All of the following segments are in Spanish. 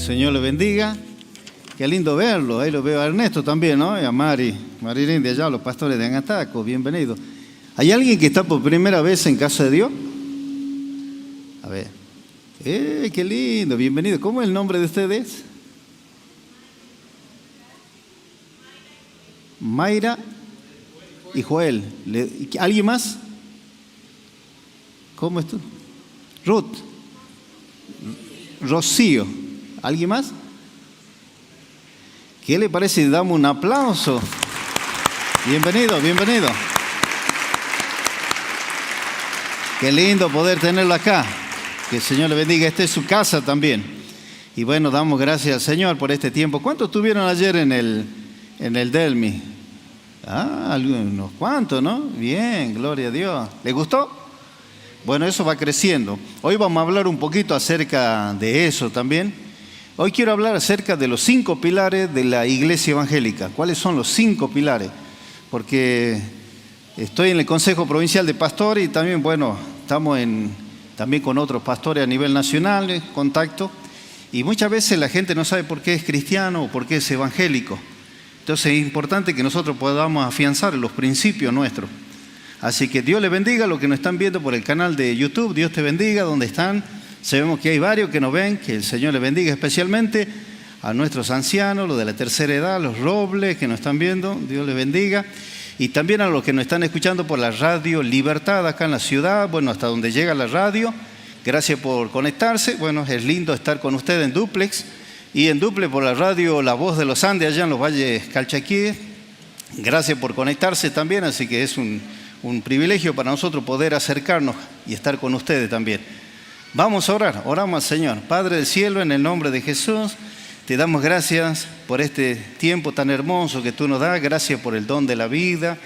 Señor le bendiga. Qué lindo verlo. Ahí lo veo a Ernesto también, ¿no? Y a Marilyn de allá, los pastores de Angataco. Bienvenido. ¿Hay alguien que está por primera vez en casa de Dios? A ver. Qué lindo. Bienvenido. ¿Cómo es el nombre de ustedes? Mayra y Joel. ¿Alguien más? ¿Cómo es tú? Ruth. Rocío. ¿Alguien más? ¿Qué le parece si damos un aplauso? Bienvenido, bienvenido. Qué lindo poder tenerlo acá. Que el Señor le bendiga. Esta es su casa también. Y bueno, damos gracias al Señor por este tiempo. ¿Cuántos estuvieron ayer en el Delmi? Unos cuantos, ¿no? Bien, gloria a Dios. ¿Le gustó? Bueno, eso va creciendo. Hoy vamos a hablar un poquito acerca de eso también. Hoy quiero hablar acerca de los 5 pilares de la iglesia evangélica. ¿Cuáles son los 5 pilares? Porque estoy en el Consejo Provincial de Pastores y también, bueno, estamos también con otros pastores a nivel nacional en contacto. Y muchas veces la gente no sabe por qué es cristiano o por qué es evangélico. Entonces es importante que nosotros podamos afianzar los principios nuestros. Así que Dios les bendiga a los que nos están viendo por el canal de YouTube. Dios te bendiga donde están. Sabemos que hay varios que nos ven, que el Señor les bendiga especialmente a nuestros ancianos, los de la tercera edad, los robles que nos están viendo. Dios les bendiga. Y también a los que nos están escuchando por la radio Libertad acá en la ciudad, bueno, hasta donde llega la radio. Gracias por conectarse. Bueno, es lindo estar con ustedes en dúplex. Y en duplex por la radio La Voz de los Andes, allá en los Valles Calchaquíes. Gracias por conectarse también, así que es un privilegio para nosotros poder acercarnos y estar con ustedes también. Vamos a orar, oramos al Señor. Padre del cielo, en el nombre de Jesús, te damos gracias por este tiempo tan hermoso que tú nos das. Gracias por el don de la vida.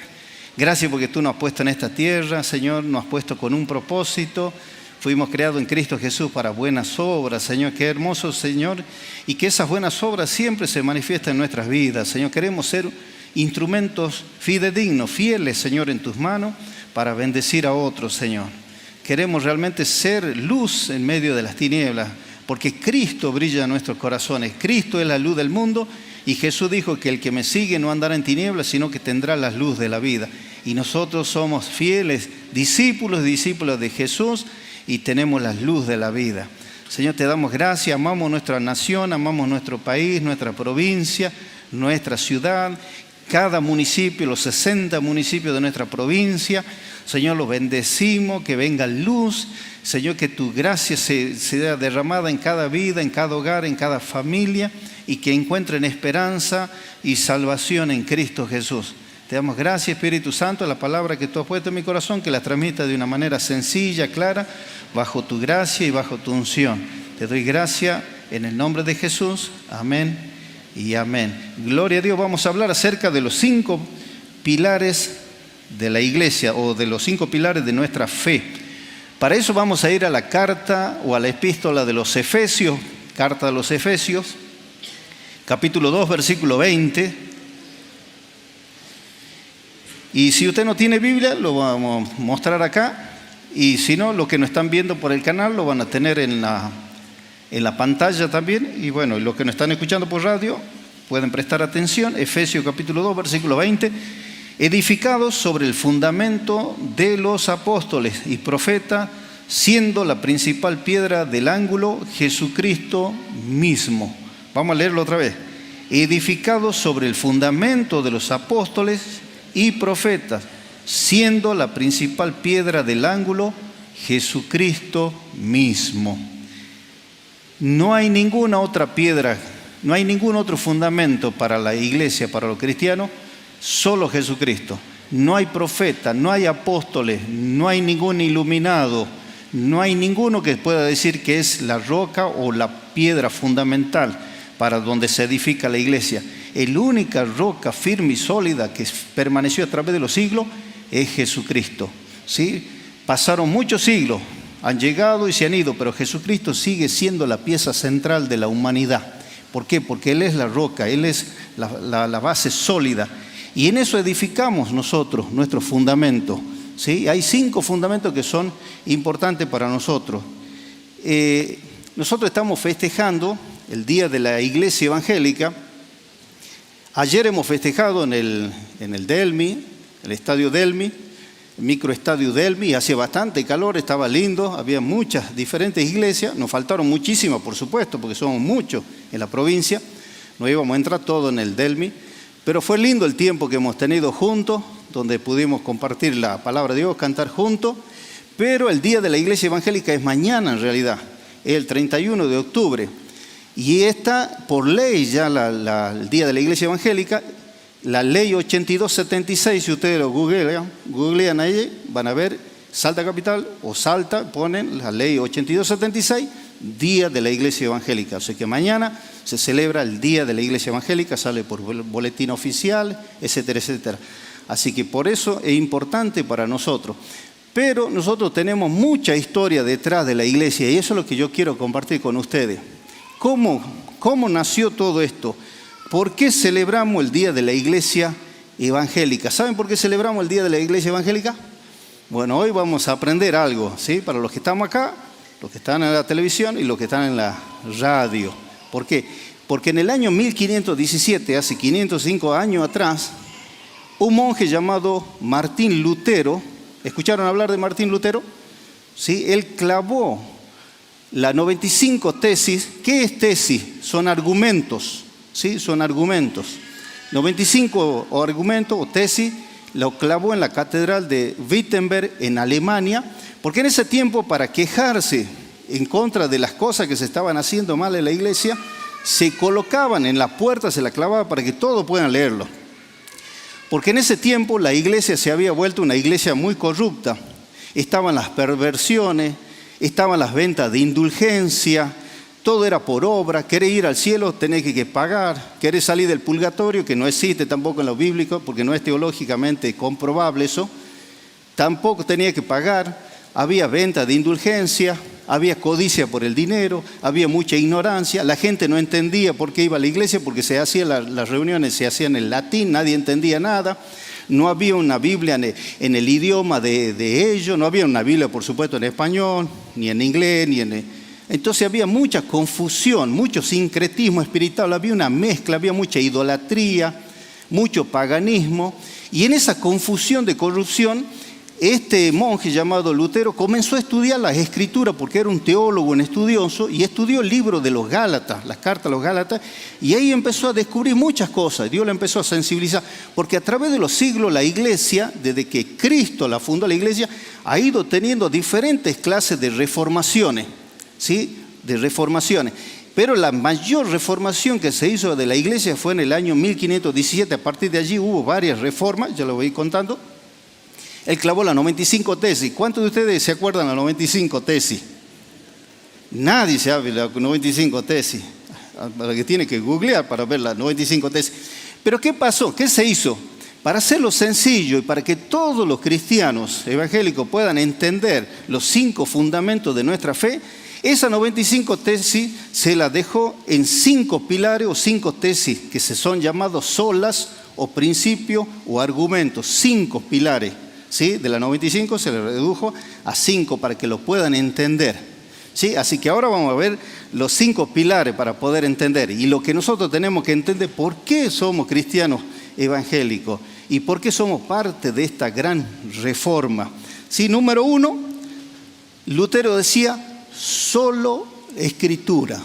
Gracias porque tú nos has puesto en esta tierra, Señor, nos has puesto con un propósito. Fuimos creados en Cristo Jesús para buenas obras, Señor. Qué hermoso, Señor. Y que esas buenas obras siempre se manifiestan en nuestras vidas, Señor. Queremos ser instrumentos fidedignos, fieles, Señor, en tus manos para bendecir a otros, Señor. Queremos realmente ser luz en medio de las tinieblas, porque Cristo brilla en nuestros corazones. Cristo es la luz del mundo y Jesús dijo que el que me sigue no andará en tinieblas, sino que tendrá la luz de la vida. Y nosotros somos fieles discípulos de Jesús y tenemos la luz de la vida. Señor, te damos gracias, amamos nuestra nación, amamos nuestro país, nuestra provincia, nuestra ciudad, cada municipio, los 60 municipios de nuestra provincia. Señor, los bendecimos, que venga luz. Señor, que tu gracia sea derramada en cada vida, en cada hogar, en cada familia y que encuentren esperanza y salvación en Cristo Jesús. Te damos gracias, Espíritu Santo, la palabra que tú has puesto en mi corazón, que la transmita de una manera sencilla, clara, bajo tu gracia y bajo tu unción. Te doy gracias en el nombre de Jesús. Amén y amén. Gloria a Dios. Vamos a hablar acerca de los 5 pilares de la iglesia o de los 5 pilares de nuestra fe. Para eso vamos a ir a la carta o a la epístola de los Efesios, carta de los Efesios, capítulo 2, versículo 20. Y si usted no tiene Biblia, lo vamos a mostrar acá. Y si no, los que nos están viendo por el canal lo van a tener en la pantalla también. Y bueno, los que nos están escuchando por radio pueden prestar atención. Efesios capítulo 2, versículo 20. Edificados sobre el fundamento de los apóstoles y profetas, siendo la principal piedra del ángulo Jesucristo mismo. Vamos a leerlo otra vez. Edificados sobre el fundamento de los apóstoles y profetas, siendo la principal piedra del ángulo Jesucristo mismo. No hay ninguna otra piedra, no hay ningún otro fundamento para la iglesia, para los cristianos, solo Jesucristo. No hay profeta, no hay apóstoles, no hay ningún iluminado, no hay ninguno que pueda decir que es la roca o la piedra fundamental para donde se edifica la iglesia. La única roca firme y sólida que permaneció a través de los siglos es Jesucristo. ¿Sí? Pasaron muchos siglos, han llegado y se han ido, pero Jesucristo sigue siendo la pieza central de la humanidad. ¿Por qué? Porque Él es la roca, Él es la base sólida. Y en eso edificamos nosotros, nuestro fundamento. ¿Sí? Hay 5 fundamentos que son importantes para nosotros. Nosotros estamos festejando el Día de la Iglesia Evangélica. Ayer hemos festejado en el Delmi, el Estadio Delmi, el microestadio Delmi, hacía bastante calor, estaba lindo, había muchas diferentes iglesias, nos faltaron muchísimas, por supuesto, porque somos muchos en la provincia, no íbamos a entrar todos en el Delmi, pero fue lindo el tiempo que hemos tenido juntos, donde pudimos compartir la palabra de Dios, cantar juntos, pero el Día de la Iglesia Evangélica es mañana en realidad, es el 31 de octubre. Y está por ley ya el Día de la Iglesia Evangélica, la ley 8276, si ustedes lo googlean ahí, van a ver Salta Capital o Salta, ponen la ley 8276, Día de la Iglesia Evangélica. O sea que mañana se celebra el Día de la Iglesia Evangélica, sale por boletín oficial, etcétera, etcétera. Así que por eso es importante para nosotros. Pero nosotros tenemos mucha historia detrás de la iglesia y eso es lo que yo quiero compartir con ustedes. ¿Cómo nació todo esto? ¿Por qué celebramos el Día de la Iglesia Evangélica? ¿Saben por qué celebramos el Día de la Iglesia Evangélica? Bueno, hoy vamos a aprender algo, ¿sí? Para los que estamos acá, los que están en la televisión y los que están en la radio. ¿Por qué? Porque en el año 1517, hace 505 años atrás, un monje llamado Martín Lutero, ¿escucharon hablar de Martín Lutero? ¿Sí? Él clavó la 95 tesis. ¿Qué es tesis? Son argumentos, ¿sí? Son argumentos. 95 argumentos o tesis lo clavó en la catedral de Wittenberg en Alemania, porque en ese tiempo para quejarse en contra de las cosas que se estaban haciendo mal en la iglesia, se colocaban en la puerta, se la clavaba para que todos puedan leerlo. Porque en ese tiempo la iglesia se había vuelto una iglesia muy corrupta. Estaban las perversiones, estaban las ventas de indulgencia, todo era por obra. Querés ir al cielo, tenés que pagar. Querés salir del purgatorio, que no existe tampoco en lo bíblico, porque no es teológicamente comprobable eso, tampoco tenía que pagar. Había venta de indulgencia, había codicia por el dinero, había mucha ignorancia. La gente no entendía por qué iba a la iglesia, porque las reuniones se hacían en latín, nadie entendía nada. No había una Biblia en el idioma de ellos, no había una Biblia, por supuesto, en español, ni en inglés, Entonces había mucha confusión, mucho sincretismo espiritual, había una mezcla, había mucha idolatría, mucho paganismo. Y en esa confusión de corrupción, este monje llamado Lutero comenzó a estudiar las escrituras porque era un teólogo, un estudioso, y estudió el libro de los Gálatas, las cartas a los Gálatas, y ahí empezó a descubrir muchas cosas. Dios le empezó a sensibilizar, porque a través de los siglos la iglesia, desde que Cristo la fundó la iglesia, ha ido teniendo diferentes clases de reformaciones, ¿sí? De reformaciones. Pero la mayor reformación que se hizo de la iglesia fue en el año 1517. A partir de allí hubo varias reformas, ya lo voy contando. Él clavó la 95 tesis. ¿Cuántos de ustedes se acuerdan de la 95 tesis? Nadie sabe la 95 tesis. Para que tiene que googlear para ver la 95 tesis. Pero ¿qué pasó? ¿Qué se hizo? Para hacerlo sencillo y para que todos los cristianos evangélicos puedan entender los 5 fundamentos de nuestra fe, esa 95 tesis se la dejó en 5 pilares o 5 tesis que se son llamados solas o principios o argumentos. 5 pilares. ¿Sí? De la 95 se le redujo a 5 para que lo puedan entender. ¿Sí? Así que ahora vamos a ver los 5 pilares para poder entender. Y lo que nosotros tenemos que entender, ¿por qué somos cristianos evangélicos? ¿Y por qué somos parte de esta gran reforma? ¿Sí? Número 1, Lutero decía, solo escritura,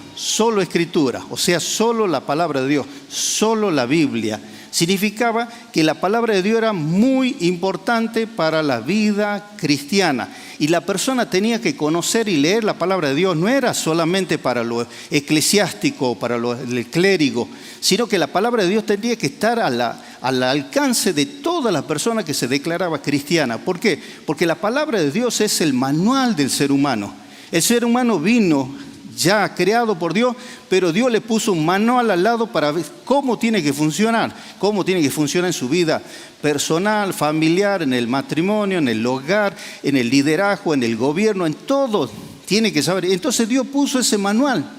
o sea, solo la palabra de Dios, solo la Biblia. Significaba que la palabra de Dios era muy importante para la vida cristiana. Y la persona tenía que conocer y leer la palabra de Dios. No era solamente para lo eclesiástico, para el clérigo, sino que la palabra de Dios tenía que estar al alcance de todas las personas que se declaraba cristiana. ¿Por qué? Porque la palabra de Dios es el manual del ser humano. El ser humano vino ya creado por Dios, pero Dios le puso un manual al lado para ver cómo tiene que funcionar en su vida personal, familiar, en el matrimonio, en el hogar, en el liderazgo, en el gobierno, en todo tiene que saber. Entonces Dios puso ese manual.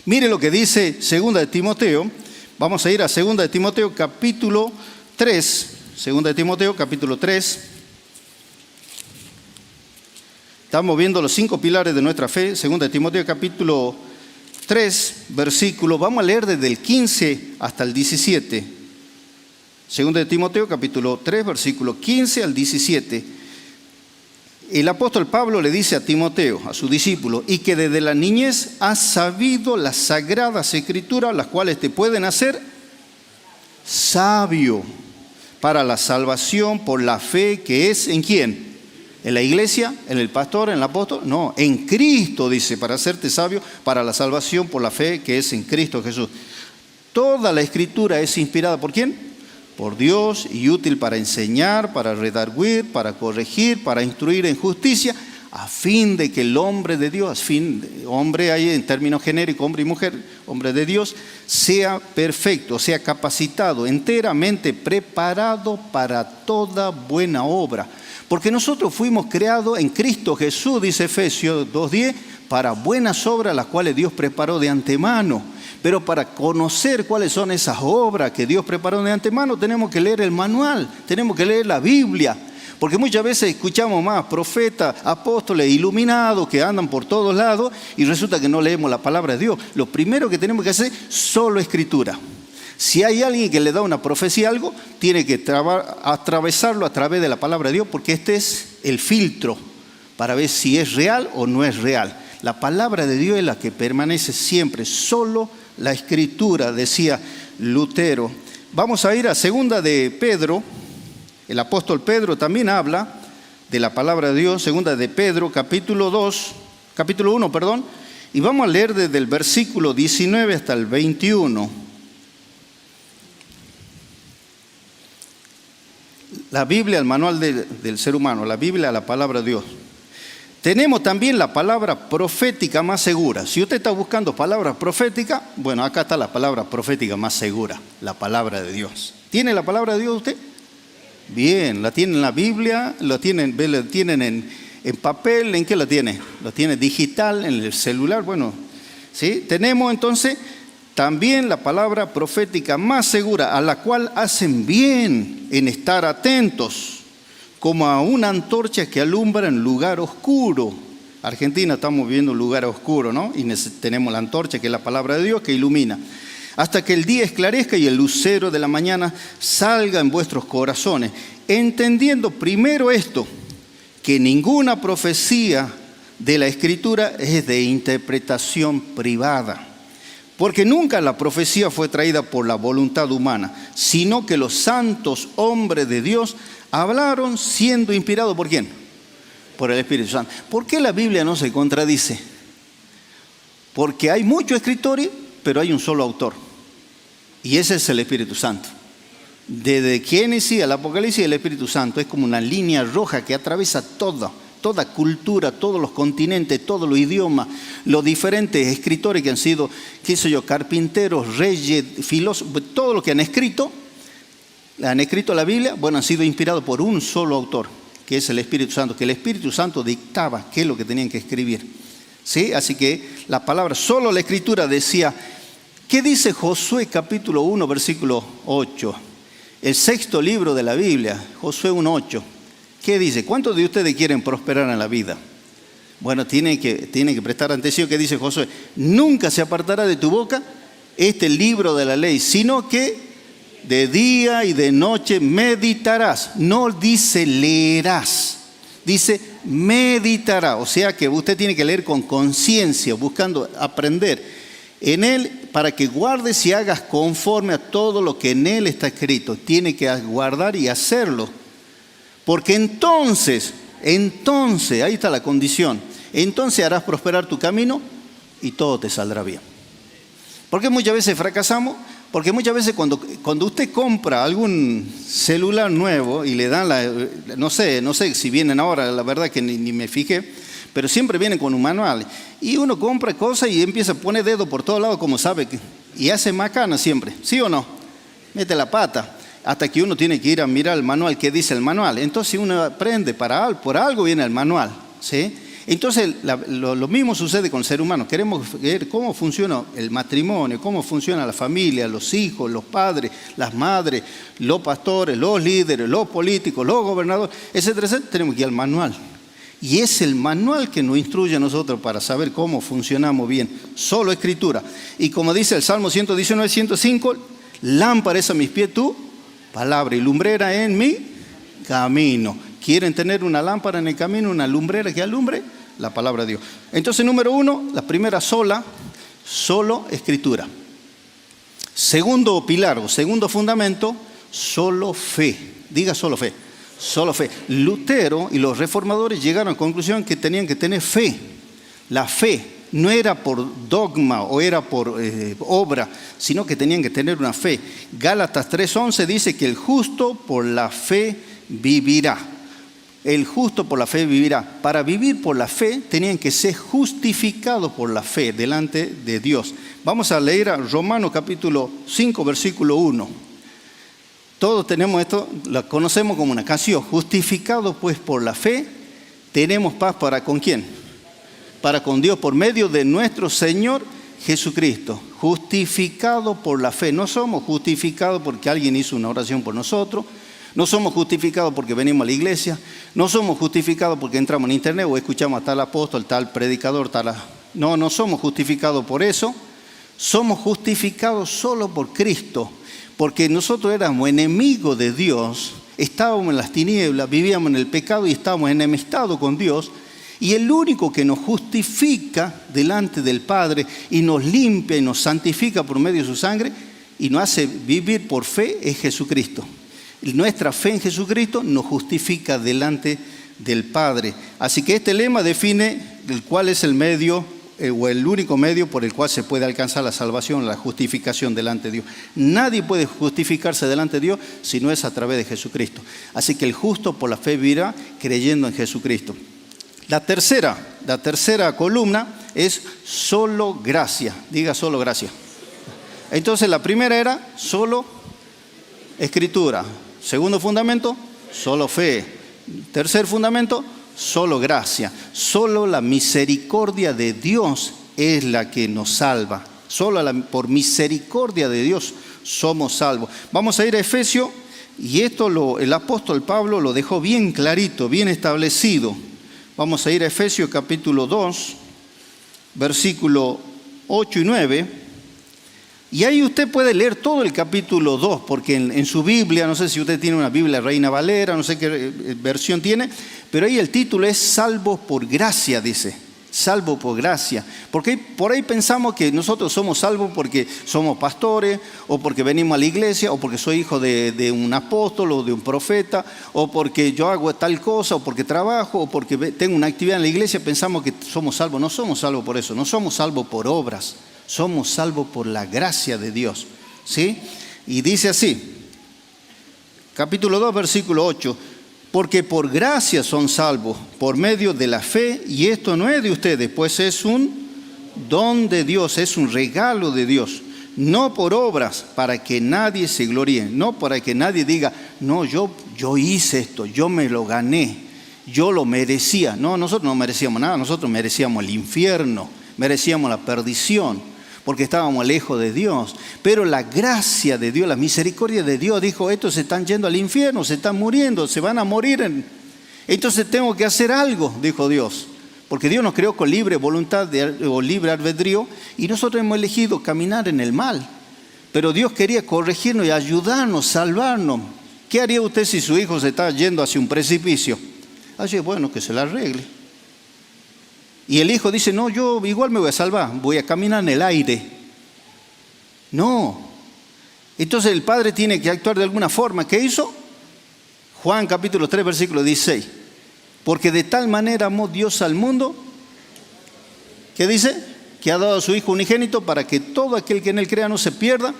Mire lo que dice 2 de Timoteo. Vamos a ir a 2 de Timoteo capítulo 3. 2 de Timoteo capítulo 3. Estamos viendo los 5 pilares de nuestra fe. 2 de Timoteo capítulo 3 versículos, vamos a leer desde el 15 hasta el 17. Segunda de Timoteo, capítulo 3, versículo 15 al 17. El apóstol Pablo le dice a Timoteo, a su discípulo, y que desde la niñez has sabido las sagradas escrituras, las cuales te pueden hacer sabio para la salvación por la fe que es ¿en quién? ¿En la iglesia? ¿En el pastor? ¿En el apóstol? No, en Cristo, dice, para hacerte sabio para la salvación por la fe que es en Cristo Jesús. Toda la escritura es inspirada ¿por quién? Por Dios y útil para enseñar, para redarguir, para corregir, para instruir en justicia, a fin de que el hombre de Dios, hombre ahí en términos genéricos, hombre y mujer, hombre de Dios, sea perfecto, sea capacitado, enteramente preparado para toda buena obra. Porque nosotros fuimos creados en Cristo Jesús, dice Efesios 2:10, para buenas obras las cuales Dios preparó de antemano. Pero para conocer cuáles son esas obras que Dios preparó de antemano, tenemos que leer el manual, tenemos que leer la Biblia. Porque muchas veces escuchamos más profetas, apóstoles, iluminados que andan por todos lados y resulta que no leemos la palabra de Dios. Lo primero que tenemos que hacer es solo escritura. Si hay alguien que le da una profecía a algo, tiene que atravesarlo a través de la palabra de Dios, porque este es el filtro para ver si es real o no es real. La palabra de Dios es la que permanece siempre, solo la escritura, decía Lutero. Vamos a ir a segunda de Pedro. El apóstol Pedro también habla de la palabra de Dios, segunda de Pedro, capítulo 1, y vamos a leer desde el versículo 19 hasta el 21. La Biblia, el manual del ser humano, la Biblia, la palabra de Dios. Tenemos también la palabra profética más segura. Si usted está buscando palabra profética, bueno, acá está la palabra profética más segura, la palabra de Dios. ¿Tiene la palabra de Dios usted? Bien, la tiene en la Biblia, la tienen en papel, ¿en qué la tiene? ¿La tiene digital, en el celular? Bueno, ¿sí? Tenemos entonces también la palabra profética más segura, a la cual hacen bien en estar atentos, como a una antorcha que alumbra en lugar oscuro. Argentina estamos viviendo un lugar oscuro, ¿no? Y tenemos la antorcha, que es la palabra de Dios, que ilumina. Hasta que el día esclarezca y el lucero de la mañana salga en vuestros corazones, entendiendo primero esto, que ninguna profecía de la Escritura es de interpretación privada. Porque nunca la profecía fue traída por la voluntad humana, sino que los santos hombres de Dios hablaron siendo inspirados ¿por quién? Por el Espíritu Santo. ¿Por qué la Biblia no se contradice? Porque hay muchos escritores, pero hay un solo autor. Y ese es el Espíritu Santo. Desde Génesis al Apocalipsis, el Espíritu Santo es como una línea roja que atraviesa toda cultura, todos los continentes, todos los idiomas, los diferentes escritores que han sido, carpinteros, reyes, filósofos, todos los que han escrito la Biblia, bueno, han sido inspirados por un solo autor, que es el Espíritu Santo, que el Espíritu Santo dictaba qué es lo que tenían que escribir. ¿Sí? Así que la palabra, solo la Escritura decía. ¿Qué dice Josué capítulo 1, versículo 8? El sexto libro de la Biblia, Josué 1:8. ¿Qué dice? ¿Cuántos de ustedes quieren prosperar en la vida? Bueno, tienen que prestar atención. ¿Qué dice Josué? Nunca se apartará de tu boca este libro de la ley, sino que de día y de noche meditarás. No dice leerás, dice meditará. O sea que usted tiene que leer con conciencia, buscando aprender en él, para que guardes y hagas conforme a todo lo que en él está escrito. Tiene que guardar y hacerlo. Porque entonces, ahí está la condición. Entonces harás prosperar tu camino y todo te saldrá bien. ¿Por qué muchas veces fracasamos? Porque muchas veces cuando usted compra algún celular nuevo y le dan no sé si vienen ahora, la verdad que ni me fijé, pero siempre vienen con un manual. Y uno compra cosas y empieza a poner dedo por todos lados, como sabe, y hace macana siempre, ¿sí o no? Mete la pata, hasta que uno tiene que ir a mirar el manual, qué dice el manual. Entonces uno aprende, por algo viene el manual, ¿sí? Entonces lo mismo sucede con el ser humano. Queremos ver cómo funciona el matrimonio, cómo funciona la familia, los hijos, los padres, las madres, los pastores, los líderes, los políticos, los gobernadores, etcétera, etcétera. Tenemos que ir al manual. Y es el manual que nos instruye a nosotros para saber cómo funcionamos bien. Solo Escritura. Y como dice el Salmo 119, 105, lámpara es a mis pies tu palabra y lumbrera en mi camino. ¿Quieren tener una lámpara en el camino, una lumbrera que alumbre? La palabra de Dios. Entonces, número 1, la primera solo Escritura. Segundo pilar o segundo fundamento, solo fe. Diga solo fe. Solo fe. Lutero y los reformadores llegaron a la conclusión que tenían que tener fe. La fe no era por dogma o era por obra, sino que tenían que tener una fe. Gálatas 3:11 dice que el justo por la fe vivirá. El justo por la fe vivirá. Para vivir por la fe tenían que ser justificados por la fe delante de Dios. Vamos a leer a Romanos capítulo 5, versículo 1. Todos tenemos esto, lo conocemos como una canción. Justificados pues por la fe, tenemos paz para ¿con quién? Para con Dios por medio de nuestro Señor Jesucristo. Justificados por la fe. No somos justificados porque alguien hizo una oración por nosotros. No somos justificados porque venimos a la iglesia. No somos justificados porque entramos en internet o escuchamos a tal apóstol, tal predicador, tal... No somos justificados por eso. Somos justificados solo por Cristo. Porque nosotros éramos enemigos de Dios, estábamos en las tinieblas, vivíamos en el pecado y estábamos enemistados con Dios. Y el único que nos justifica delante del Padre y nos limpia y nos santifica por medio de su sangre y nos hace vivir por fe es Jesucristo. Y nuestra fe en Jesucristo nos justifica delante del Padre. Así que este lema define cuál es el medio o el único medio por el cual se puede alcanzar la salvación, la justificación delante de Dios. Nadie puede justificarse delante de Dios si no es a través de Jesucristo. Así que el justo por la fe vivirá creyendo en Jesucristo. La tercera columna es solo gracia. Diga solo gracia. Entonces la primera era solo Escritura. Segundo fundamento, solo fe. Tercer fundamento, solo gracia. Solo la misericordia de Dios es la que nos salva. Solo por misericordia de Dios somos salvos. Vamos a ir a Efesios y esto el apóstol Pablo lo dejó bien clarito, bien establecido. Vamos a ir a Efesios capítulo 2, versículo 8 y 9. Y ahí usted puede leer todo el capítulo 2, porque en su Biblia, no sé si usted tiene una Biblia Reina Valera, no sé qué versión tiene, pero ahí el título es Salvos por gracia, dice. Salvo por gracia. Porque por ahí pensamos que nosotros somos salvos porque somos pastores, o porque venimos a la iglesia, o porque soy hijo de un apóstol o de un profeta, o porque yo hago tal cosa, o porque trabajo, o porque tengo una actividad en la iglesia. Pensamos que somos salvos. No somos salvos por eso, no somos salvos por obras. Somos salvos por la gracia de Dios. ¿Sí? Y dice así, capítulo 2, versículo 8. Porque por gracia son salvos, por medio de la fe, y esto no es de ustedes, pues es un don de Dios, es un regalo de Dios. No por obras, para que nadie se gloríe, no para que nadie diga, no, yo hice esto, yo me lo gané, yo lo merecía. No, nosotros no merecíamos nada, nosotros merecíamos el infierno, merecíamos la perdición, porque estábamos lejos de Dios. Pero la gracia de Dios, la misericordia de Dios dijo, estos se están yendo al infierno, se están muriendo, se van a morir. Entonces tengo que hacer algo, dijo Dios. Porque Dios nos creó con libre voluntad o libre albedrío y nosotros hemos elegido caminar en el mal. Pero Dios quería corregirnos y ayudarnos, salvarnos. ¿Qué haría usted si su hijo se está yendo hacia un precipicio? Así, bueno, que se la arregle. Y el hijo dice, no, yo igual me voy a salvar, voy a caminar en el aire. No. Entonces el padre tiene que actuar de alguna forma. ¿Qué hizo? Juan capítulo 3, versículo 16. Porque de tal manera amó Dios al mundo, ¿qué dice? Que ha dado a su Hijo unigénito para que todo aquel que en él crea no se pierda,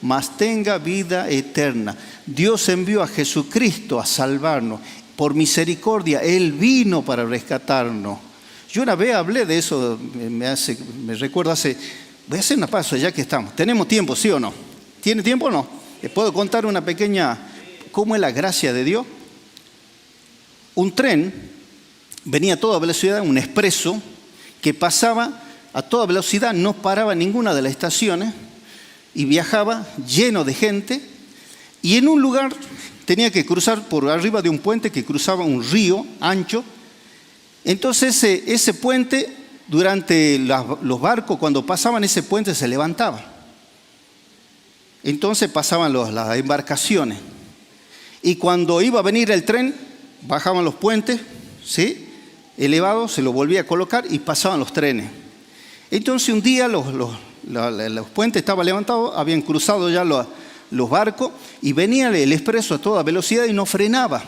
mas tenga vida eterna. Dios envió a Jesucristo a salvarnos. Por misericordia, Él vino para rescatarnos. Yo una vez hablé de eso, me recuerdo voy a hacer una pausa ya que estamos. ¿Tenemos tiempo, sí o no? ¿Tiene tiempo o no? ¿Les puedo contar una pequeña, cómo es la gracia de Dios? Un tren venía a toda velocidad, un expreso, que pasaba a toda velocidad, no paraba en ninguna de las estaciones y viajaba lleno de gente. Y en un lugar tenía que cruzar por arriba de un puente que cruzaba un río ancho. Entonces ese puente, durante los barcos, cuando pasaban ese puente se levantaban. Entonces pasaban las embarcaciones. Y cuando iba a venir el tren, bajaban los puentes, ¿sí?, elevados, se los volvía a colocar y pasaban los trenes. Entonces un día los puentes estaban levantados, habían cruzado ya los barcos y venía el expreso a toda velocidad y no frenaba.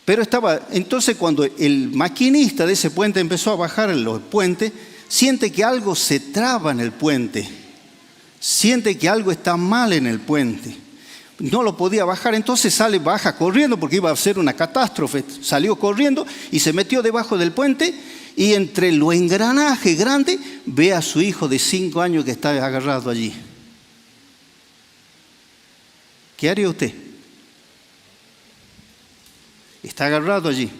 Pero entonces cuando el maquinista de ese puente empezó a bajar en los puentes, siente que algo se traba en el puente, siente que algo está mal en el puente. No lo podía bajar, entonces baja corriendo porque iba a ser una catástrofe. Salió corriendo y se metió debajo del puente y entre los engranajes grandes ve a su hijo de 5 años que está agarrado allí. ¿Qué haría usted? Está agarrado allí.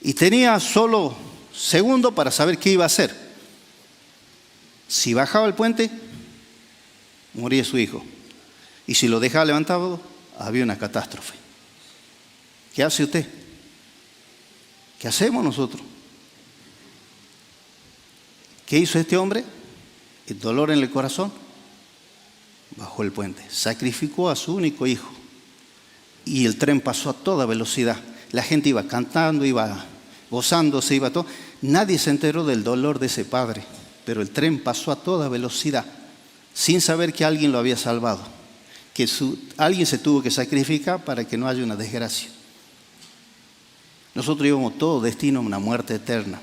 Y tenía solo segundos para saber qué iba a hacer. Si bajaba el puente, moría su hijo. Y si lo dejaba levantado, había una catástrofe. ¿Qué hace usted? ¿Qué hacemos nosotros? ¿Qué hizo este hombre? El dolor en el corazón. Bajó el puente. Sacrificó a su único hijo. Y el tren pasó a toda velocidad. La gente iba cantando, iba gozándose, iba todo. Nadie se enteró del dolor de ese padre. Pero el tren pasó a toda velocidad, sin saber que alguien lo había salvado. Que alguien se tuvo que sacrificar para que no haya una desgracia. Nosotros íbamos todo destino a una muerte eterna.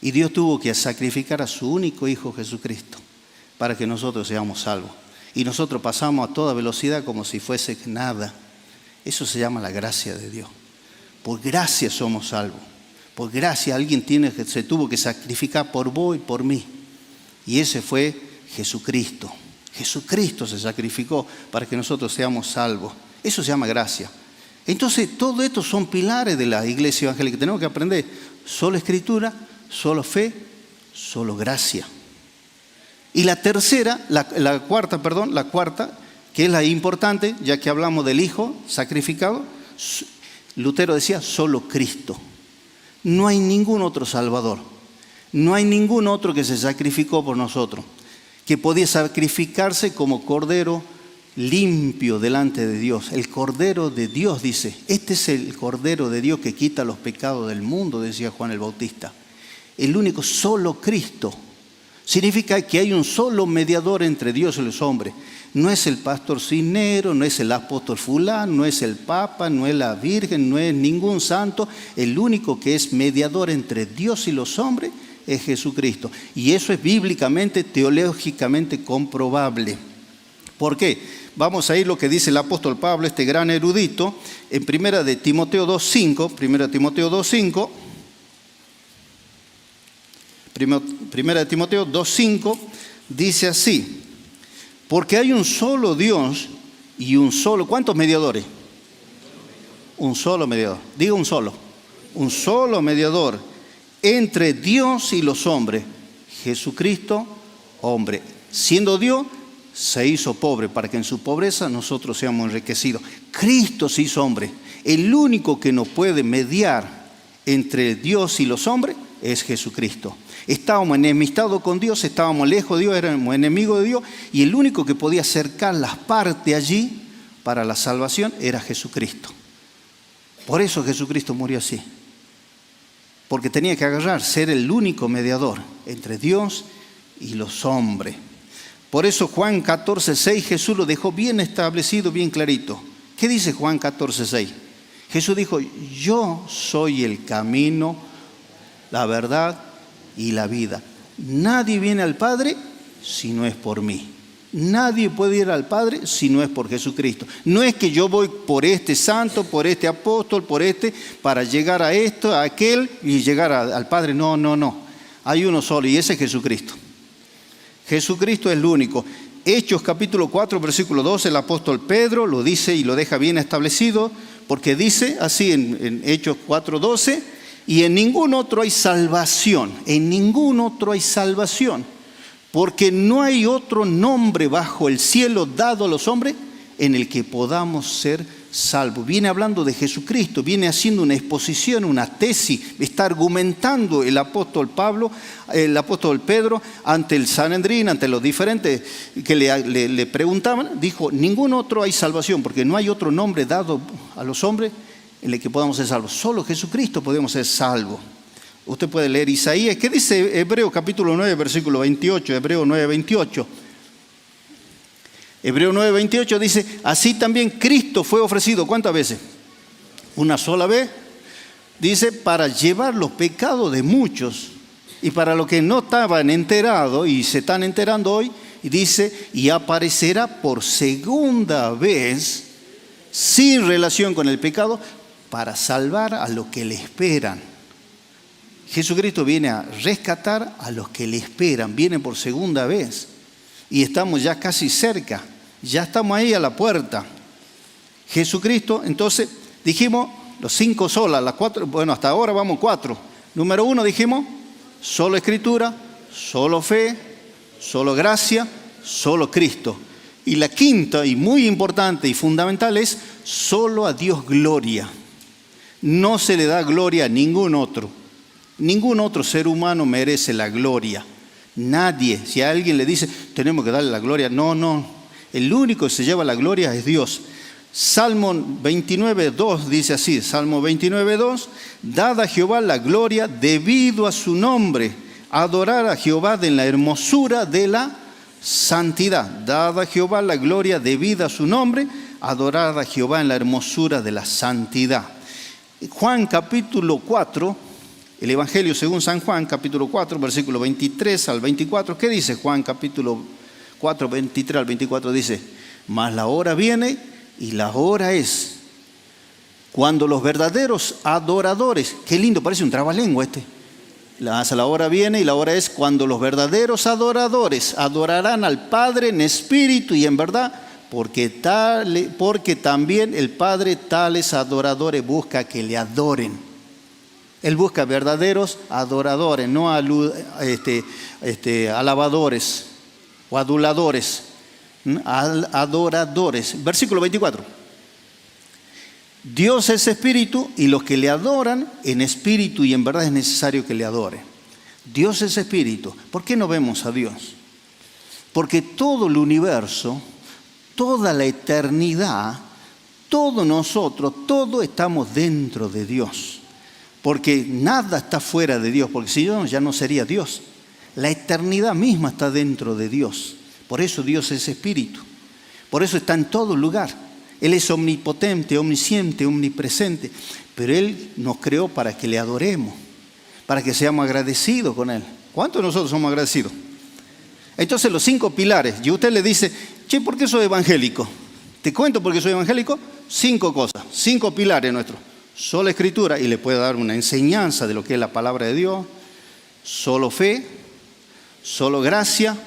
Y Dios tuvo que sacrificar a su único Hijo Jesucristo para que nosotros seamos salvos. Y nosotros pasamos a toda velocidad como si fuese nada. Eso se llama la gracia de Dios. Por gracia somos salvos. Por gracia alguien se tuvo que sacrificar por vos y por mí. Y ese fue Jesucristo. Jesucristo se sacrificó para que nosotros seamos salvos. Eso se llama gracia. Entonces, todo esto son pilares de la iglesia evangélica. Tenemos que aprender solo escritura, solo fe, solo gracia. Y la cuarta, que es la importante, ya que hablamos del Hijo sacrificado, Lutero decía, solo Cristo. No hay ningún otro Salvador. No hay ningún otro que se sacrificó por nosotros, que podía sacrificarse como cordero limpio delante de Dios. El Cordero de Dios, dice. Este es el Cordero de Dios que quita los pecados del mundo, decía Juan el Bautista. El único, solo Cristo. Significa que hay un solo mediador entre Dios y los hombres. No es el pastor Cisnero, no es el apóstol fulano, no es el Papa, no es la Virgen, no es ningún santo. El único que es mediador entre Dios y los hombres es Jesucristo. Y eso es bíblicamente, teológicamente comprobable. ¿Por qué? Vamos a ir lo que dice el apóstol Pablo, este gran erudito, en 1 de Timoteo 2.5. 1 Timoteo 2.5. 1 de Timoteo 2.5 dice así: porque hay un solo Dios y un solo... ¿Cuántos mediadores? Un solo mediador. Diga un solo. Un solo mediador entre Dios y los hombres, Jesucristo, hombre. Siendo Dios, se hizo pobre para que en su pobreza nosotros seamos enriquecidos. Cristo se hizo hombre. El único que nos puede mediar entre Dios y los hombres es Jesucristo. Estábamos enemistados con Dios, estábamos lejos de Dios, éramos enemigos de Dios, y el único que podía acercar las partes allí para la salvación era Jesucristo. Por eso Jesucristo murió así. Porque tenía que ser el único mediador entre Dios y los hombres. Por eso Juan 14:6 Jesús lo dejó bien establecido, bien clarito. ¿Qué dice Juan 14:6? Jesús dijo: yo soy el camino, la verdad y la vida. Nadie viene al Padre si no es por mí. Nadie puede ir al Padre si no es por Jesucristo. No es que yo voy por este santo, por este apóstol, para llegar a esto, a aquel y llegar al Padre. No. Hay uno solo y ese es Jesucristo. Jesucristo es el único. Hechos capítulo 4, versículo 12, el apóstol Pedro lo dice y lo deja bien establecido, porque dice así en Hechos 4:12: y en ningún otro hay salvación, en ningún otro hay salvación, porque no hay otro nombre bajo el cielo dado a los hombres en el que podamos ser salvo. Viene hablando de Jesucristo, viene haciendo una exposición, una tesis, está argumentando el apóstol Pedro ante el Sanedrín, ante los diferentes que le preguntaban. Dijo, ningún otro hay salvación, porque no hay otro nombre dado a los hombres en el que podamos ser salvos. Solo Jesucristo podemos ser salvos. Usted puede leer Isaías. ¿Qué dice Hebreo capítulo 9, versículo 28? Hebreo 9, 28. Hebreo 9, 28 dice, así también Cristo fue ofrecido. ¿Cuántas veces? Una sola vez. Dice, para llevar los pecados de muchos. Y para los que no estaban enterados y se están enterando hoy, dice, y aparecerá por segunda vez, sin relación con el pecado, para salvar a los que le esperan. Jesucristo viene a rescatar a los que le esperan, viene por segunda vez. Y estamos ya casi cerca, ya estamos ahí a la puerta. Jesucristo, entonces dijimos los 5 solas, las 4, bueno, hasta ahora vamos 4. Número 1 dijimos, solo Escritura, solo fe, solo gracia, solo Cristo. Y la quinta y muy importante y fundamental es solo a Dios gloria. No se le da gloria a ningún otro. Ningún otro ser humano merece la gloria. Nadie. Si a alguien le dice, tenemos que darle la gloria. No. El único que se lleva la gloria es Dios. Salmo 29.2 dice así. Salmo 29.2. Dad a Jehová la gloria debido a su nombre. Adorar a Jehová en la hermosura de la santidad. Dad a Jehová la gloria debida a su nombre. Adorar a Jehová en la hermosura de la santidad. Juan capítulo 4. El Evangelio según San Juan, capítulo 4, versículo 23 al 24. ¿Qué dice Juan, capítulo 4, 23 al 24? Dice, mas la hora viene y la hora es cuando los verdaderos adoradores, qué lindo, parece un trabalengua este. La hora viene y la hora es cuando los verdaderos adoradores adorarán al Padre en espíritu y en verdad, porque también el Padre tales adoradores busca que le adoren. Él busca verdaderos adoradores, no alabadores o aduladores. Adoradores. Versículo 24. Dios es espíritu y los que le adoran en espíritu y en verdad es necesario que le adoren. Dios es espíritu. ¿Por qué no vemos a Dios? Porque todo el universo, toda la eternidad, todos nosotros, todos estamos dentro de Dios. Porque nada está fuera de Dios, porque si no, ya no sería Dios. La eternidad misma está dentro de Dios. Por eso Dios es espíritu. Por eso está en todo lugar. Él es omnipotente, omnisciente, omnipresente. Pero Él nos creó para que le adoremos, para que seamos agradecidos con Él. ¿Cuántos de nosotros somos agradecidos? Entonces los 5 pilares. Y usted le dice, che, ¿por qué soy evangélico? Te cuento por qué soy evangélico. 5 cosas, 5 pilares nuestros. Solo Escritura, y le puede dar una enseñanza de lo que es la palabra de Dios. Solo fe, solo gracia,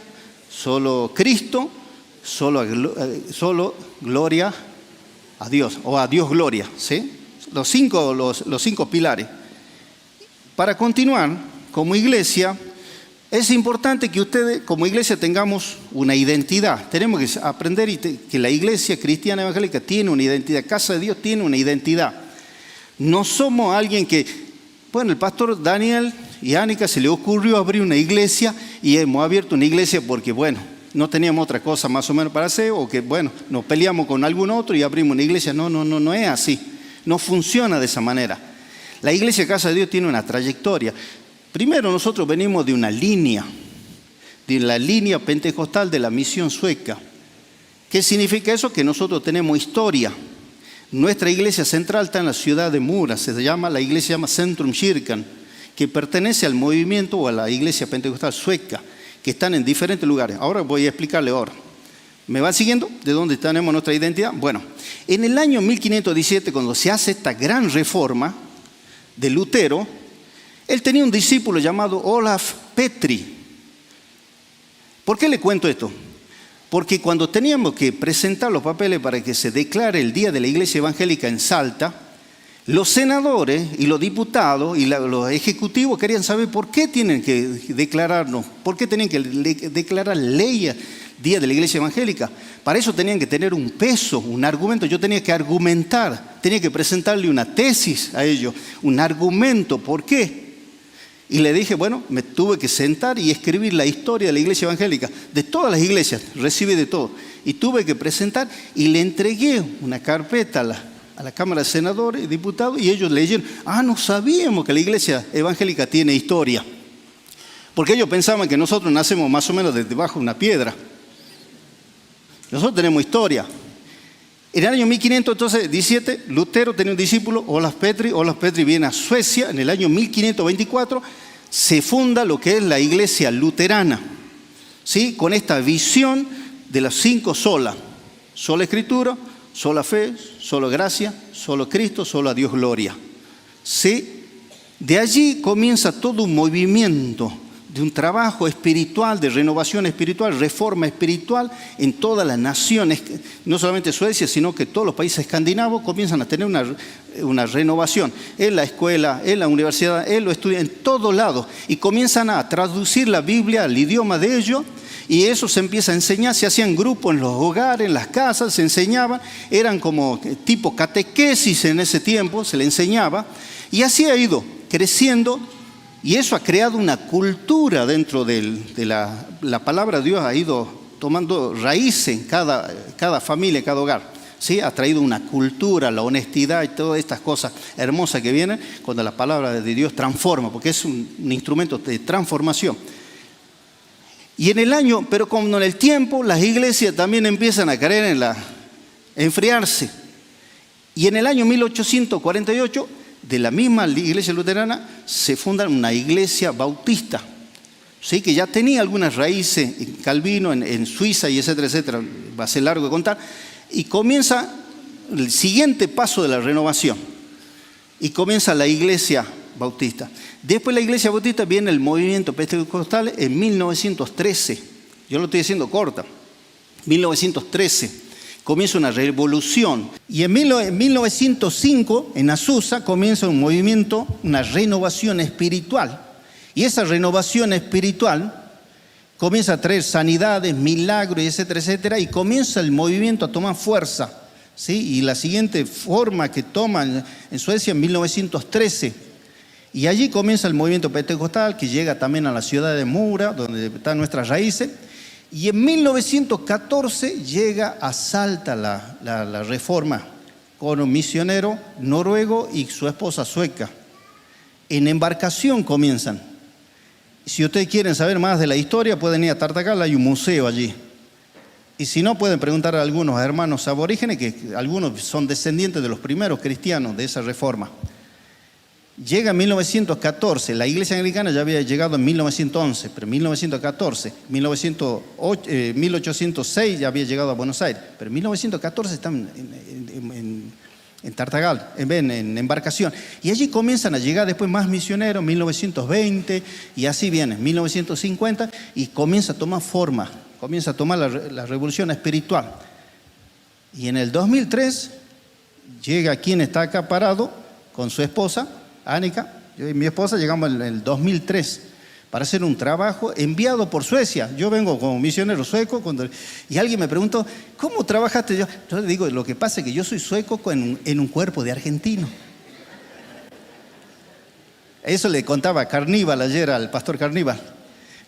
solo Cristo, solo gloria a Dios, o a Dios gloria, ¿sí? Los cinco pilares. Para continuar, como iglesia, es importante que ustedes, como iglesia, tengamos una identidad. Tenemos que aprender que la iglesia cristiana evangélica tiene una identidad. Casa de Dios tiene una identidad. No somos alguien que, bueno, el pastor Daniel y Ánica se le ocurrió abrir una iglesia y hemos abierto una iglesia porque, bueno, no teníamos otra cosa más o menos para hacer o que, bueno, nos peleamos con algún otro y abrimos una iglesia. No es así. No funciona de esa manera. La iglesia Casa de Dios tiene una trayectoria. Primero, nosotros venimos de la línea pentecostal de la misión sueca. ¿Qué significa eso? Que nosotros tenemos historia. Nuestra iglesia central está en la ciudad de Mura, la iglesia se llama Centrum Kyrkan, que pertenece al movimiento o a la iglesia pentecostal sueca, que están en diferentes lugares. Ahora voy a explicarle ahora. ¿Me van siguiendo? ¿De dónde tenemos nuestra identidad? Bueno, en el año 1517, cuando se hace esta gran reforma de Lutero, él tenía un discípulo llamado Olaf Petri. ¿Por qué le cuento esto? Porque cuando teníamos que presentar los papeles para que se declare el Día de la Iglesia Evangélica en Salta, los senadores y los diputados y los ejecutivos querían saber por qué tienen que declararnos, por qué tienen que declarar Día de la Iglesia Evangélica. Para eso tenían que tener un peso, un argumento. Yo tenía que argumentar, tenía que presentarle una tesis a ellos, un argumento. ¿Por qué? Y le dije, bueno, me tuve que sentar y escribir la historia de la Iglesia Evangélica, de todas las iglesias, recibí de todo. Y tuve que presentar y le entregué una carpeta a la Cámara de Senadores y Diputados y ellos leyeron, no sabíamos que la Iglesia Evangélica tiene historia. Porque ellos pensaban que nosotros nacemos más o menos debajo de una piedra. Nosotros tenemos historia. En el año 1517, Lutero tenía un discípulo, Olaf Petri. Olaf Petri viene a Suecia. En el año 1524 se funda lo que es la iglesia luterana, ¿sí? Con esta visión de las 5 solas. Sola Escritura, sola fe, sola gracia, solo Cristo, solo a Dios gloria. ¿Sí? De allí comienza todo un movimiento de un trabajo espiritual, de renovación espiritual, reforma espiritual en todas las naciones, no solamente Suecia, sino que todos los países escandinavos comienzan a tener una renovación en la escuela, en la universidad, en los estudios, en todos lados, y comienzan a traducir la Biblia al idioma de ellos, y eso se empieza a enseñar, se hacían grupos en los hogares, en las casas, se enseñaban, eran como tipo catequesis en ese tiempo, se le enseñaba, y así ha ido creciendo. Y eso ha creado una cultura dentro de la palabra de Dios, ha ido tomando raíces en cada familia, en cada hogar. ¿Sí? Ha traído una cultura, la honestidad y todas estas cosas hermosas que vienen cuando la palabra de Dios transforma, porque es un instrumento de transformación. Y pero como en el tiempo, las iglesias también empiezan a caer enfriarse. Y en el año 1848, de la misma iglesia luterana, se funda una iglesia bautista, ¿sí? Que ya tenía algunas raíces en Calvino, en Suiza y etcétera, etcétera. Va a ser largo de contar. Y comienza el siguiente paso de la renovación. Y comienza la iglesia bautista. Después de la iglesia bautista viene el movimiento pentecostal en 1913. Yo lo estoy diciendo corta. 1913. Comienza una revolución. Y en 1905, en Azusa, comienza un movimiento, una renovación espiritual. Y esa renovación espiritual comienza a traer sanidades, milagros, etcétera, etcétera. Y comienza el movimiento a tomar fuerza, ¿sí? Y la siguiente forma que toman en Suecia en 1913. Y allí comienza el movimiento pentecostal que llega también a la ciudad de Mora, donde están nuestras raíces. Y en 1914 llega a Salta la reforma con un misionero noruego y su esposa sueca. En embarcación comienzan. Si ustedes quieren saber más de la historia, pueden ir a Tartagal, hay un museo allí. Y si no, pueden preguntar a algunos hermanos aborígenes, que algunos son descendientes de los primeros cristianos de esa reforma. Llega en 1914, la iglesia anglicana ya había llegado en 1911, pero en 1914, 1806 ya había llegado a Buenos Aires, pero en 1914 están en Tartagal, en embarcación. Y allí comienzan a llegar después más misioneros, 1920, y así viene, 1950, y comienza a tomar forma, comienza a tomar la revolución espiritual. Y en el 2003 llega quien está acá parado con su esposa, Annika, yo y mi esposa llegamos en el 2003 para hacer un trabajo enviado por Suecia. Yo vengo como misionero sueco y alguien me preguntó, ¿cómo trabajaste? Yo le digo, lo que pasa es que yo soy sueco en un cuerpo de argentino. Eso le contaba a Carníbal ayer, al pastor Carníbal,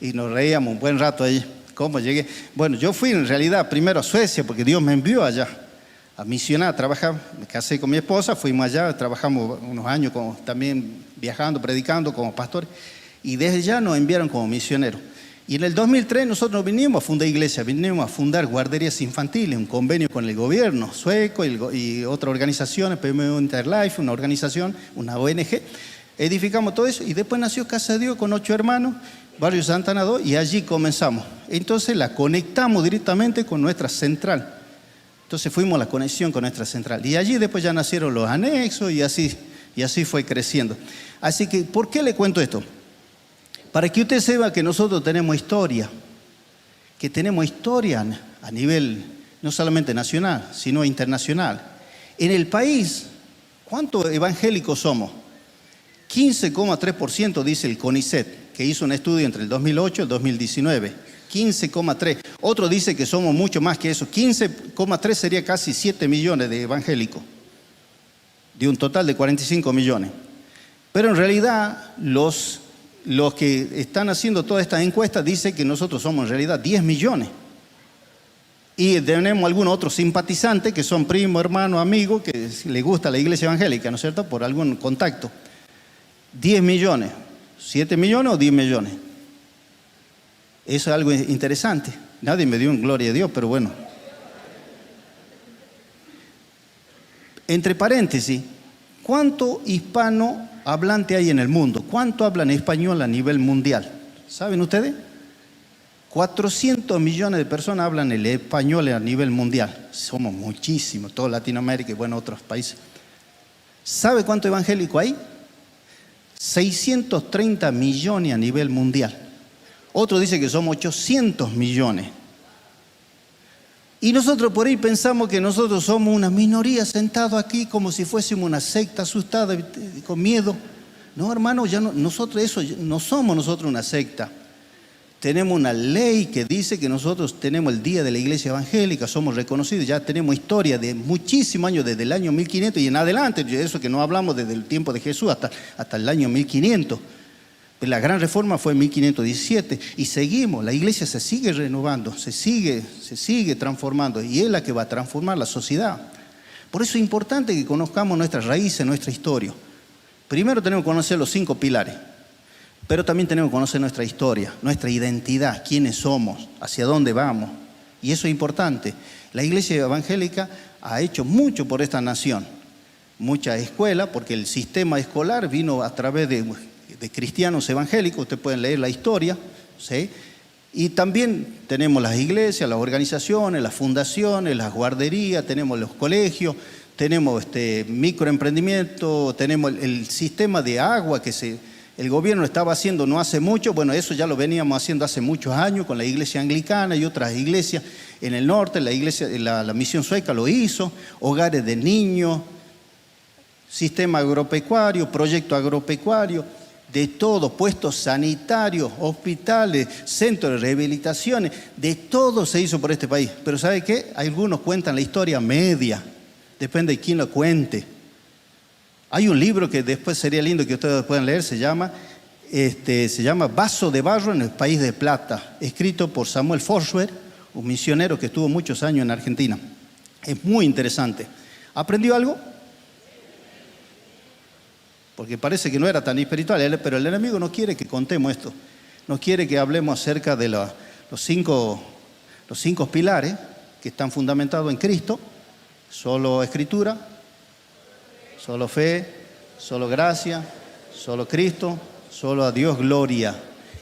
y nos reíamos un buen rato ahí. ¿Cómo llegué? Bueno, yo fui en realidad primero a Suecia porque Dios me envió allá a misionar, a trabajar. Me casé con mi esposa, fuimos allá, trabajamos unos años también viajando, predicando como pastores, y desde allá nos enviaron como misioneros. Y en el 2003 nosotros vinimos a fundar iglesia, vinimos a fundar guarderías infantiles, un convenio con el gobierno sueco y otras organizaciones, PMO Interlife, una organización, una ONG. Edificamos todo eso y después nació Casa de Dios con 8 hermanos, Barrio Santana 2, y allí comenzamos. Entonces la conectamos directamente con nuestra central. Entonces fuimos a la conexión con nuestra central. Y allí después ya nacieron los anexos y así fue creciendo. Así que, ¿por qué le cuento esto? Para que usted sepa que nosotros tenemos historia. Que tenemos historia a nivel no solamente nacional, sino internacional. En el país, ¿cuántos evangélicos somos? 15,3% dice el CONICET, que hizo un estudio entre el 2008 y el 2019. 15,3. Otro dice que somos mucho más que eso. 15,3 sería casi 7 millones de evangélicos, de un total de 45 millones. Pero en realidad los que están haciendo todas estas encuestas dicen que nosotros somos en realidad 10 millones. Y tenemos algunos otros simpatizantes que son primos, hermanos, amigos, que les gusta la iglesia evangélica, ¿no es cierto?, por algún contacto. 10 millones, 7 millones o 10 millones. Eso es algo interesante. Nadie me dio un gloria a Dios, pero bueno. Entre paréntesis, ¿cuánto hispano hablante hay en el mundo? ¿Cuánto hablan español a nivel mundial? ¿Saben ustedes? 400 millones de personas hablan el español a nivel mundial. Somos muchísimos, toda Latinoamérica y bueno, otros países. ¿Sabe cuánto evangélico hay? 630 millones a nivel mundial. Otro dice que somos 800 millones. Y nosotros por ahí pensamos que nosotros somos una minoría sentados aquí como si fuésemos una secta asustada, con miedo. No, hermano, ya no, no somos nosotros una secta. Tenemos una ley que dice que nosotros tenemos el día de la iglesia evangélica, somos reconocidos, ya tenemos historia de muchísimos años, desde el año 1500 y en adelante, eso que no hablamos desde el tiempo de Jesús hasta el año 1500. La gran reforma fue en 1517 y seguimos, la iglesia se sigue renovando, se sigue transformando y es la que va a transformar la sociedad. Por eso es importante que conozcamos nuestras raíces, nuestra historia. Primero tenemos que conocer los 5 pilares. Pero también tenemos que conocer nuestra historia, nuestra identidad, quiénes somos, hacia dónde vamos. Y eso es importante. La iglesia evangélica ha hecho mucho por esta nación. Mucha escuela, porque el sistema escolar vino a través de cristianos evangélicos. Ustedes pueden leer la historia, ¿sí? Y también tenemos las iglesias, las organizaciones, las fundaciones, las guarderías, tenemos los colegios, tenemos microemprendimiento, tenemos el sistema de agua que el gobierno estaba haciendo no hace mucho. Bueno, eso ya lo veníamos haciendo hace muchos años con la iglesia anglicana y otras iglesias en el norte. La misión sueca lo hizo, hogares de niños, sistema agropecuario, proyecto agropecuario, de todo, puestos sanitarios, hospitales, centros de rehabilitaciones, de todo se hizo por este país. Pero ¿sabe qué? Algunos cuentan la historia media, depende de quién lo cuente. Hay un libro que después sería lindo que ustedes puedan leer, se llama Vaso de barro en el país de plata, escrito por Samuel Forsberg, un misionero que estuvo muchos años en Argentina. Es muy interesante. ¿Aprendió algo? Porque parece que no era tan espiritual, pero el enemigo no quiere que contemos esto. No quiere que hablemos acerca de los cinco pilares que están fundamentados en Cristo. Solo escritura, solo fe, solo gracia, solo Cristo, solo a Dios gloria.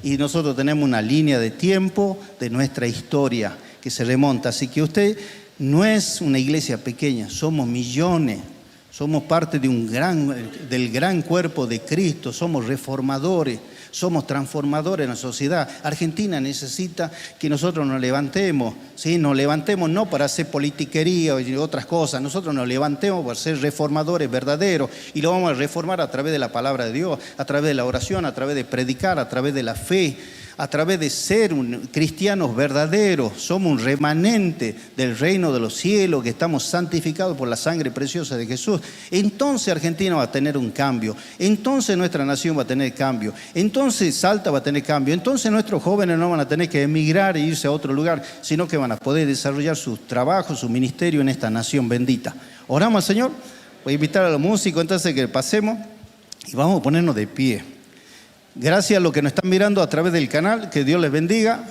Y nosotros tenemos una línea de tiempo de nuestra historia que se remonta. Así que usted no es una iglesia pequeña, somos millones. Somos parte del gran cuerpo de Cristo, somos reformadores, somos transformadores en la sociedad. Argentina necesita que nosotros nos levantemos, ¿sí? Nos levantemos no para hacer politiquería y otras cosas, nosotros nos levantemos para ser reformadores verdaderos y lo vamos a reformar a través de la palabra de Dios, a través de la oración, a través de predicar, a través de la fe, a través de ser cristianos verdaderos. Somos un remanente del reino de los cielos, que estamos santificados por la sangre preciosa de Jesús. Entonces Argentina va a tener un cambio, entonces nuestra nación va a tener cambio, entonces Salta va a tener cambio, entonces nuestros jóvenes no van a tener que emigrar e irse a otro lugar, sino que van a poder desarrollar su trabajo, su ministerio en esta nación bendita. Oramos al Señor. Voy a invitar a los músicos entonces que pasemos y vamos a ponernos de pie. Gracias a los que nos están mirando a través del canal, que Dios les bendiga,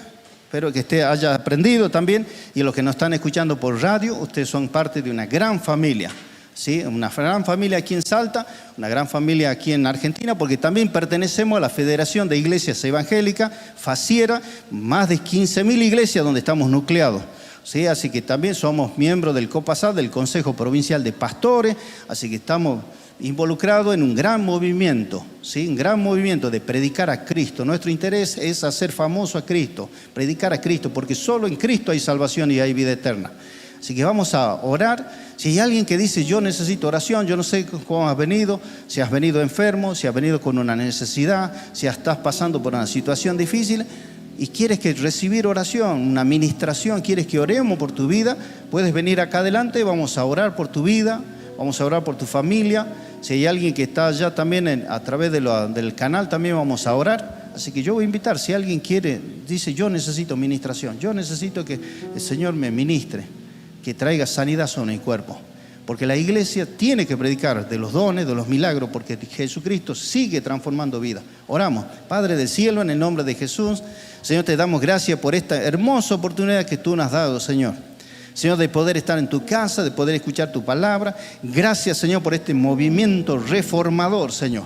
espero que haya aprendido también, y los que nos están escuchando por radio, ustedes son parte de una gran familia, ¿sí? Una gran familia aquí en Salta, una gran familia aquí en Argentina, porque también pertenecemos a la Federación de Iglesias Evangélicas, FACIERA, más de 15.000 iglesias donde estamos nucleados. Sí, así que también somos miembros del COPASAD, del Consejo Provincial de Pastores, así que estamos involucrado en un gran movimiento, ¿sí? Un gran movimiento de predicar a Cristo. Nuestro interés es hacer famoso a Cristo, predicar a Cristo, porque solo en Cristo hay salvación y hay vida eterna. Así que vamos a orar. Si hay alguien que dice, yo necesito oración, yo no sé cómo has venido, si has venido enfermo, si has venido con una necesidad, si estás pasando por una situación difícil, y quieres que recibir oración, una administración, quieres que oremos por tu vida, puedes venir acá adelante, vamos a orar por tu vida, vamos a orar por tu familia. Si hay alguien que está allá también a través del canal, también vamos a orar. Así que yo voy a invitar, si alguien quiere, dice yo necesito ministración, yo necesito que el Señor me ministre, que traiga sanidad sobre mi cuerpo. Porque la iglesia tiene que predicar de los dones, de los milagros, porque Jesucristo sigue transformando vida. Oramos. Padre del cielo, en el nombre de Jesús, Señor, te damos gracias por esta hermosa oportunidad que tú nos has dado, Señor. Señor, de poder estar en tu casa, de poder escuchar tu palabra. Gracias, Señor, por este movimiento reformador, Señor.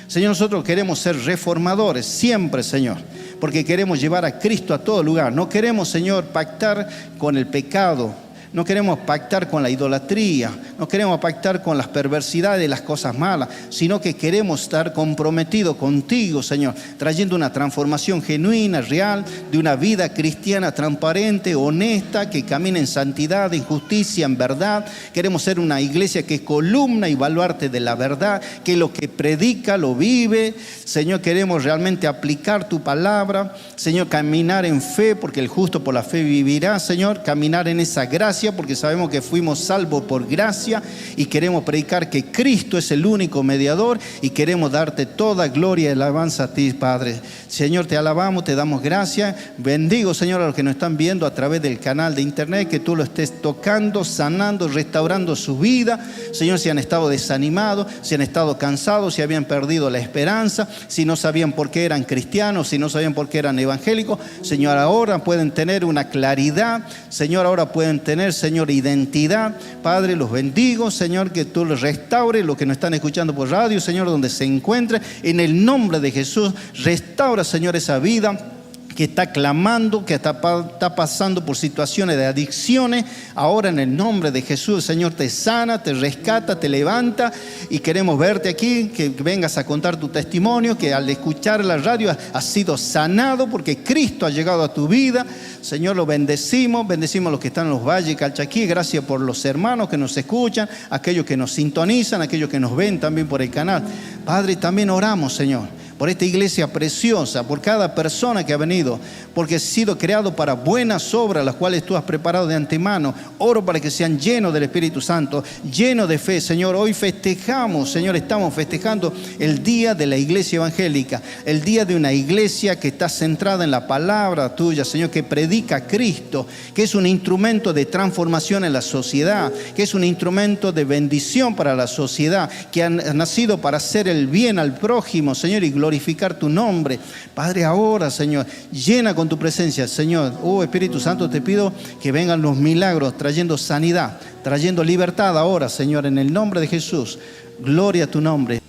Señor, nosotros queremos ser reformadores siempre, Señor, porque queremos llevar a Cristo a todo lugar. No queremos, Señor, pactar con el pecado. No queremos pactar con la idolatría, no queremos pactar con las perversidades y las cosas malas, sino que queremos estar comprometidos contigo, Señor, trayendo una transformación genuina, real, de una vida cristiana transparente, honesta, que camine en santidad, en justicia, en verdad. Queremos ser una iglesia que es columna y baluarte de la verdad, que lo que predica lo vive. Señor, queremos realmente aplicar tu palabra, Señor, caminar en fe, porque el justo por la fe vivirá, Señor, caminar en esa gracia, porque sabemos que fuimos salvos por gracia y queremos predicar que Cristo es el único mediador y queremos darte toda gloria y alabanza a ti, Padre. Señor, te alabamos, te damos gracias. Bendigo, Señor, a los que nos están viendo a través del canal de internet, que tú lo estés tocando, sanando, restaurando su vida. Señor, si han estado desanimados, si han estado cansados, si habían perdido la esperanza, si no sabían por qué eran cristianos, si no sabían por qué eran evangélicos, Señor, ahora pueden tener una claridad. Señor, ahora pueden tener, Señor, identidad. Padre, los bendigo, Señor, que tú los restaures, los que nos están escuchando por radio, Señor, donde se encuentren, en el nombre de Jesús, restaura, Señor, esa vida que está clamando, que está pasando por situaciones de adicciones. Ahora en el nombre de Jesús, el Señor te sana, te rescata, te levanta y queremos verte aquí, que vengas a contar tu testimonio, que al escuchar la radio has sido sanado porque Cristo ha llegado a tu vida. Señor, lo bendecimos a los que están en los valles, Calchaquí. Gracias por los hermanos que nos escuchan, aquellos que nos sintonizan, aquellos que nos ven también por el canal. Padre, también oramos, Señor, por esta iglesia preciosa, por cada persona que ha venido, porque he sido creado para buenas obras, las cuales tú has preparado de antemano. Oro para que sean llenos del Espíritu Santo, llenos de fe, Señor. Hoy festejamos, Señor, estamos festejando el día de la iglesia evangélica, el día de una iglesia que está centrada en la palabra tuya, Señor, que predica a Cristo, que es un instrumento de transformación en la sociedad, que es un instrumento de bendición para la sociedad, que ha nacido para hacer el bien al prójimo, Señor, y glorificar tu nombre. Padre, ahora, Señor, llena con tu presencia, Señor. Oh, Espíritu Santo, te pido que vengan los milagros, trayendo sanidad, trayendo libertad ahora, Señor, en el nombre de Jesús. Gloria a tu nombre.